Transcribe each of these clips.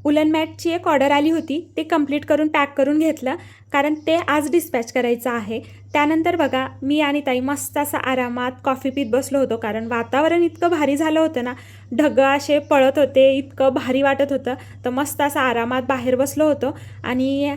उलन मॅटची एक ऑर्डर आली होती, ते कंप्लीट करून पॅक करून घेतलं, कारण ते आज डिस्पॅच करायचं आहे. त्यानंतर बघा मी आणि ताई मस्त असं आरामात कॉफी पीत बसलो होतो, कारण वातावरण इतकं भारी झालं होतं ना, ढगं असे पळत होते, इतकं भारी वाटत होतं. तर मस्त असं आरामात बाहेर बसलो होतो आणि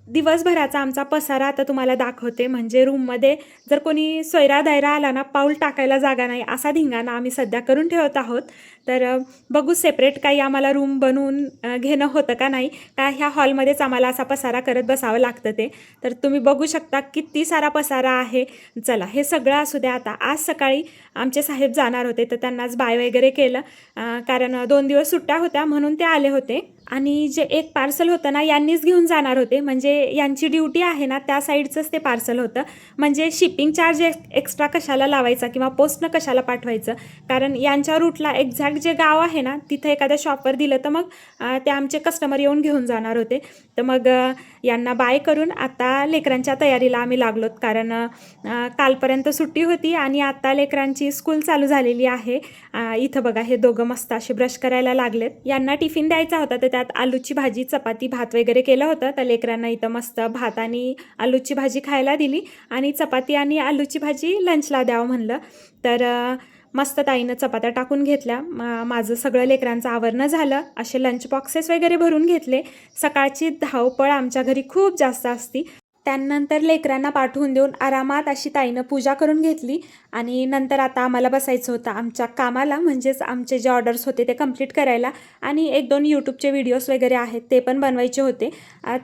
दिवसभराचा आमचा पसारा आता तुम्हाला दाखवते. म्हणजे रूममध्ये जर कोणी सोयरा दायरा आला ना, पाऊल टाकायला जागा नाही, असा धिंगाणा आम्ही सध्या करून ठेवत आहोत. तर बघू सेपरेट काही आम्हाला रूम बनवून घेणं होतं का नाही, का ह्या हॉलमध्येच आम्हाला असा पसारा करत बसावं लागतं ते. तर तुम्ही बघू शकता किती सारा पसारा आहे. चला हे सगळं असू द्या. आता आज सकाळी आमचे साहेब जाणार होते, तर त्यांनाच बाय वगैरे केलं, कारण 2 दिवस सुट्ट्या होत्या म्हणून ते आले होते. आणि जे एक पार्सल होतं ना, यांनीच घेऊन जाणार होते. म्हणजे यांची ड्युटी आहे ना, त्या साईडचंच ते पार्सल होतं. म्हणजे शिपिंग चार्ज एक्स्ट्रा कशाला लावायचा किंवा पोस्टनं कशाला पाठवायचं, कारण यांच्या रूटला एक्झॅक्ट जे गाव आहे ना, तिथं एखाद्या शॉपवर दिलं तर मग ते आमचे कस्टमर येऊन घेऊन जाणार होते. तर मग यांना बाय करून आता लेकरांच्या तयारीला आम्ही लागलोत, कारण कालपर्यंत सुट्टी होती आणि आता लेकरांची स्कूल चालू झालेली आहे. इथं बघा हे दोघं मस्त असे ब्रश करायला लागलेत. यांना टिफिन द्यायचा होता, तर त्यात आलूची भाजी, चपाती, भात वगैरे केलं होतं. तर लेकरांना इथं मस्त भात आणि आलूची भाजी खायला दिली आणि चपाती आणि आलूची भाजी लंचला द्यावं म्हणलं. तर मस्त ताईनं चपात्या टाकून घेतल्या. माझं सगळं लेकरांचं आवरणं झालं. असे लंच बॉक्सेस वगैरे भरून घेतले. सकाळची धावपळ आमच्या घरी खूप जास्त असती. त्यानंतर लेकरांना पाठवून देऊन आरामात अशी ताईनं पूजा करून घेतली आणि नंतर आता आम्हाला बसायचं होतं आमच्या कामाला, म्हणजेच आमचे जे ऑर्डर्स होते ते कंप्लीट करायला आणि 1-2 यूट्यूबचे व्हिडिओज वगैरे आहेत ते पण बनवायचे होते.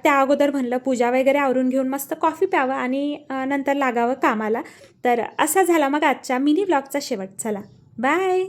त्या अगोदर म्हणलं पूजा वगैरे आवरून घेऊन मस्त कॉफी प्यावं आणि नंतर लागावं कामाला. तर असा झाला मग आजच्या मिनी व्लॉगचा शेवट. चला बाय.